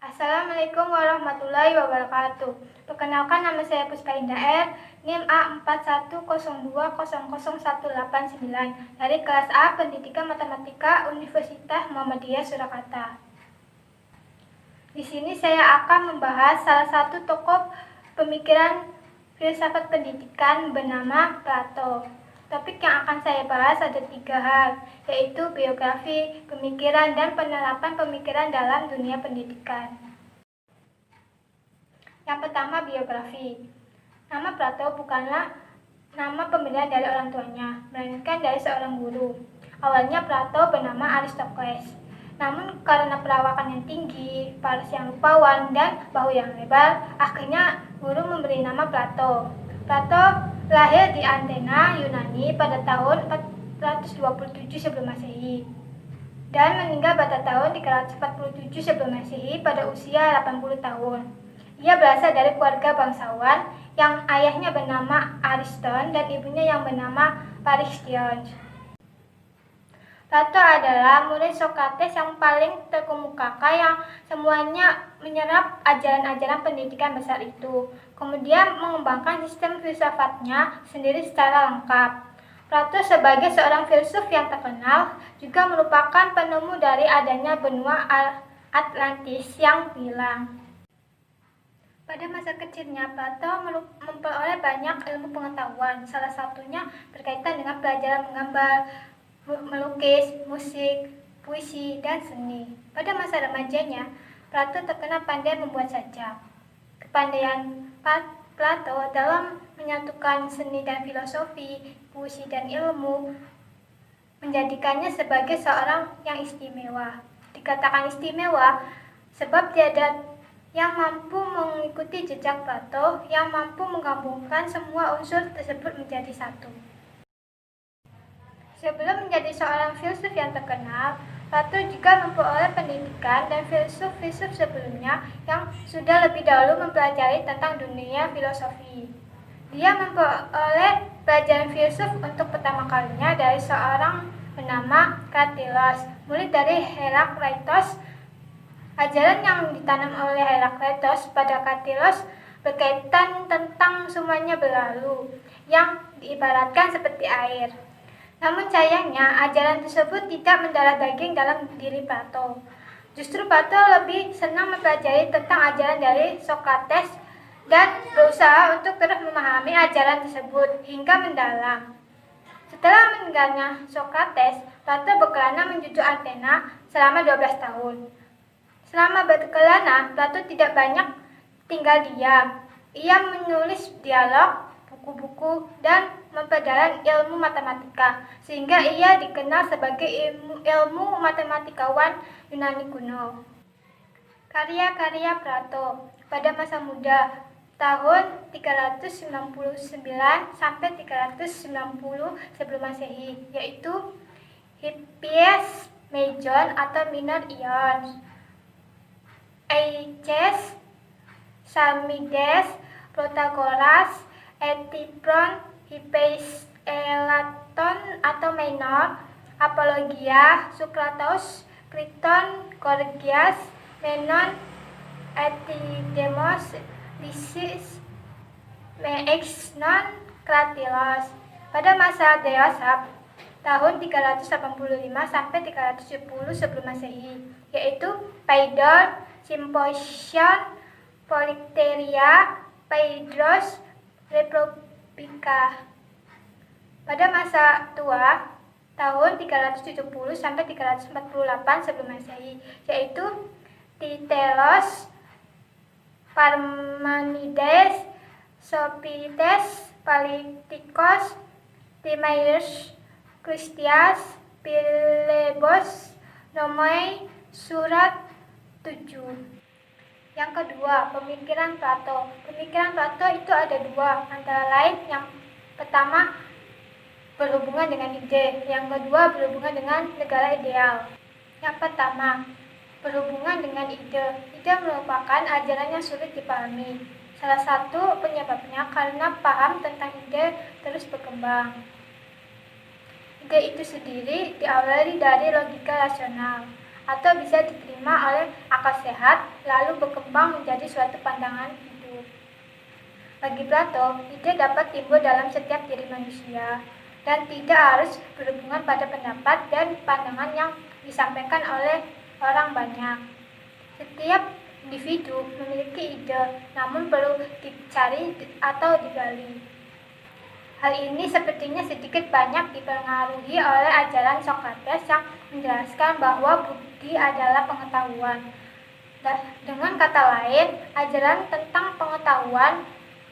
Assalamualaikum warahmatullahi wabarakatuh. Perkenalkan, nama saya Puspa Indah R, NIM A4102000189 dari kelas A Pendidikan Matematika Universitas Muhammadiyah Surakarta. Di sini saya akan membahas salah satu tokoh pemikiran filsafat pendidikan bernama Plato. Topik yang akan saya bahas ada 3 hal, yaitu biografi, pemikiran, dan penerapan pemikiran dalam dunia pendidikan. Yang pertama, biografi. Nama Plato bukanlah nama pemilihan dari orang tuanya, melainkan dari seorang guru. Awalnya Plato bernama Aristokles. Namun karena perawakan yang tinggi, paras yang rupawan, dan bahu yang lebar, akhirnya guru memberi nama Plato. Plato lahir di Athena, Yunani pada tahun 427 sebelum Masehi dan meninggal pada tahun 347 sebelum Masehi pada usia 80 tahun. Ia berasal dari keluarga bangsawan yang ayahnya bernama Ariston dan ibunya yang bernama Paristion. Plato adalah murid Sokrates yang paling terkemuka, yang semuanya menyerap ajaran-ajaran pendidikan besar itu. Kemudian mengembangkan sistem filsafatnya sendiri secara lengkap. Plato sebagai seorang filsuf yang terkenal juga merupakan penemu dari adanya benua Atlantis yang hilang. Pada masa kecilnya, Plato memperoleh banyak ilmu pengetahuan, salah satunya berkaitan dengan pelajaran menggambar, melukis, musik, puisi, dan seni. Pada masa remajanya, Plato terkenal pandai membuat sajak. Kepandaian Plato dalam menyatukan seni dan filosofi, puisi dan ilmu, menjadikannya sebagai seorang yang istimewa. Dikatakan istimewa sebab tiada yang mampu mengikuti jejak Plato, yang mampu menggabungkan semua unsur tersebut menjadi satu. Sebelum menjadi seorang filsuf yang terkenal, Plato juga memperoleh pendidikan dan filsuf-filsuf sebelumnya yang sudah lebih dahulu mempelajari tentang dunia filosofi. Dia memperoleh pelajaran filsuf untuk pertama kalinya dari seorang bernama Kratilos, murid dari Herakleitos. Ajaran yang ditanam oleh Herakleitos pada Kratilos berkaitan tentang semuanya berlalu, yang diibaratkan seperti air. Namun sayangnya, ajaran tersebut tidak mendarah daging dalam diri Plato. Justru Plato lebih senang mempelajari tentang ajaran dari Sokrates dan berusaha untuk terus memahami ajaran tersebut hingga mendalam. Setelah meninggalnya Sokrates, Plato berkelana menuju Athena selama 12 tahun. Selama berkelana, Plato tidak banyak tinggal diam. Ia menulis dialog, buku-buku, dan memperdalam ilmu matematika, sehingga ia dikenal sebagai ilmu matematikawan Yunani kuno. Karya-karya Plato pada masa muda tahun 399 sampai 390 sebelum Masehi, yaitu Hippias, Mejon atau Minor Ions, Aiches, Salmides, Protagoras, Etipron, Hippias, Elaton atau Menor, Apologia, Sukratos, Kriton, Gorgias, Menon, Epidemos, Lysis, Meexnon, Kratilos. Pada masa dewasa tahun 385 sampai 370 sebelum Masehi, yaitu Phaedon, Symposion, Polyteria, Phaedros, Republika. Pada masa tua tahun 370 sampai 348 sebelum Masehi, yaitu Titelos, Parmenides, Sophites, Politikos, Timaeus, Kristias, Philebos, Nomoi, Surat 7. Yang kedua, pemikiran Plato. Pemikiran Plato itu ada 2, antara lain yang pertama berhubungan dengan ide, yang kedua berhubungan dengan negara ideal. Yang pertama, berhubungan dengan ide. Ide merupakan ajaran yang sulit dipahami. Salah satu penyebabnya karena paham tentang ide terus berkembang. Ide itu sendiri diawali dari logika rasional. atau bisa diterima oleh akal sehat lalu berkembang menjadi suatu pandangan hidup. Bagi Plato, ide dapat timbul dalam setiap diri manusia dan tidak harus berhubungan pada pendapat dan pandangan yang disampaikan oleh orang banyak. Setiap individu memiliki ide, namun perlu dicari atau digali. Hal ini sepertinya sedikit banyak dipengaruhi oleh ajaran Sokrates yang menjelaskan bahwa budi adalah pengetahuan. Dengan kata lain, ajaran tentang pengetahuan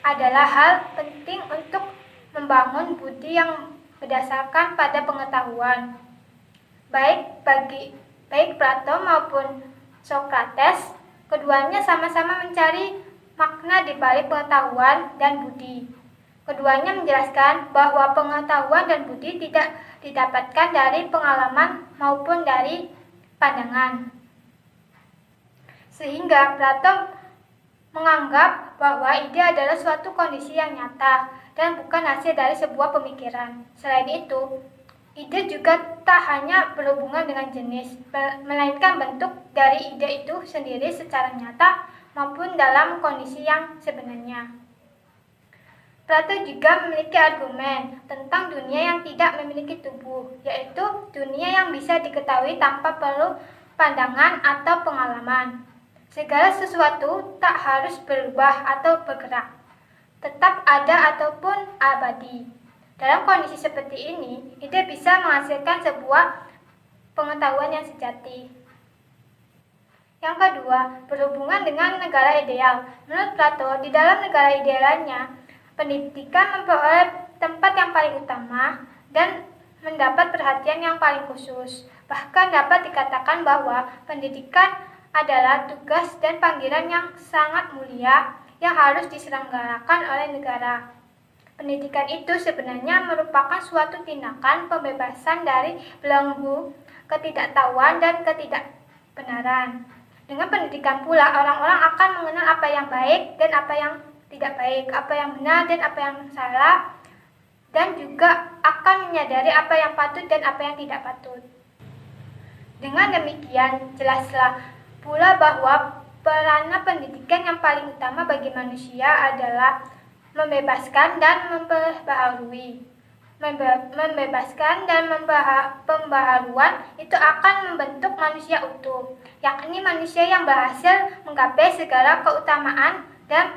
adalah hal penting untuk membangun budi yang berdasarkan pada pengetahuan. Baik Plato maupun Sokrates, keduanya sama-sama mencari makna di balik pengetahuan dan budi. Keduanya menjelaskan bahwa pengetahuan dan budi tidak didapatkan dari pengalaman maupun dari pandangan. Sehingga Plato menganggap bahwa ide adalah suatu kondisi yang nyata dan bukan hasil dari sebuah pemikiran. Selain itu, ide juga tak hanya berhubungan dengan jenis, melainkan bentuk dari ide itu sendiri secara nyata maupun dalam kondisi yang sebenarnya. Plato juga memiliki argumen tentang dunia yang tidak memiliki tubuh, yaitu dunia yang bisa diketahui tanpa perlu pandangan atau pengalaman. Segala sesuatu tak harus berubah atau bergerak, tetap ada ataupun abadi. Dalam kondisi seperti ini, ide bisa menghasilkan sebuah pengetahuan yang sejati. Yang kedua, berhubungan dengan negara ideal. Menurut Plato, di dalam negara idealnya, pendidikan memperoleh tempat yang paling utama dan mendapat perhatian yang paling khusus. Bahkan dapat dikatakan bahwa pendidikan adalah tugas dan panggilan yang sangat mulia yang harus diselenggarakan oleh negara. Pendidikan itu sebenarnya merupakan suatu tindakan pembebasan dari belenggu ketidaktahuan dan ketidakbenaran. Dengan pendidikan pula, orang-orang akan mengenal apa yang baik dan apa yang tidak baik, apa yang benar dan apa yang salah, dan juga akan menyadari apa yang patut dan apa yang tidak patut. Dengan demikian, jelaslah pula bahwa peranan pendidikan yang paling utama bagi manusia adalah membebaskan dan memperbaharui. Membebaskan dan pembaharuan itu akan membentuk manusia utuh, yakni manusia yang berhasil menggapai segala keutamaan dan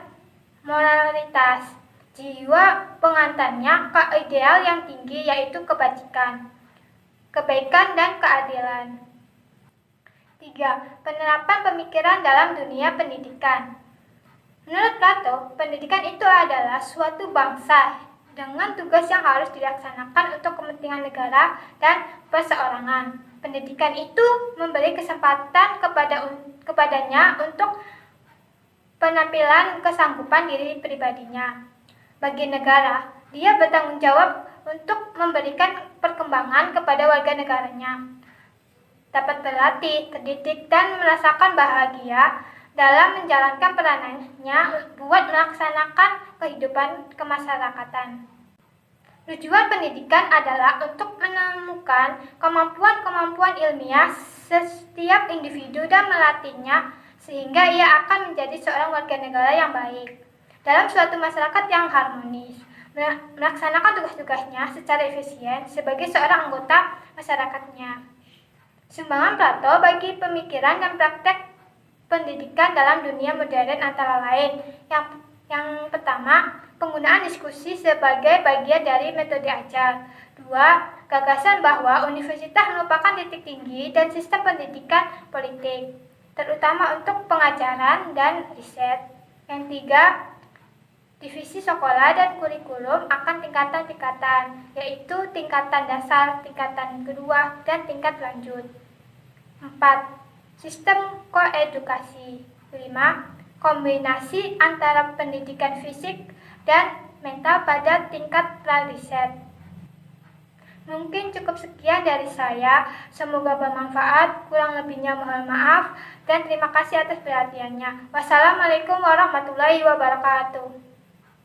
moralitas. Jiwa pengantarnya ke ideal yang tinggi, yaitu kebajikan, kebaikan, dan keadilan. 3. Penerapan pemikiran dalam dunia pendidikan. Menurut Plato, pendidikan itu adalah suatu bangsa dengan tugas yang harus dilaksanakan untuk kepentingan negara dan perseorangan. Pendidikan itu memberi kesempatan kepadanya untuk penampilan kesanggupan diri pribadinya. Bagi negara, dia bertanggung jawab untuk memberikan perkembangan kepada warga negaranya, dapat berlatih, terdidik, dan merasakan bahagia dalam menjalankan peranannya buat melaksanakan kehidupan kemasyarakatan. Tujuan pendidikan adalah untuk menemukan kemampuan-kemampuan ilmiah setiap individu dan melatihnya sehingga ia akan menjadi seorang warga negara yang baik dalam suatu masyarakat yang harmonis, melaksanakan tugas-tugasnya secara efisien sebagai seorang anggota masyarakatnya. Sumbangan Plato bagi pemikiran dan praktek pendidikan dalam dunia modern antara lain. Yang pertama, penggunaan diskusi sebagai bagian dari metode ajar. 2. Gagasan bahwa universitas merupakan titik tinggi dan sistem pendidikan politik, terutama untuk pengajaran dan riset. Yang 3. Divisi sekolah dan kurikulum akan tingkatan-tingkatan, yaitu tingkatan dasar, tingkatan kedua, dan tingkat lanjut. 4. Sistem koedukasi. 5. Kombinasi antara pendidikan fisik dan mental pada tingkat pra-riset. Mungkin cukup sekian dari saya, semoga bermanfaat, kurang lebihnya mohon maaf, dan terima kasih atas perhatiannya. Wassalamualaikum warahmatullahi wabarakatuh.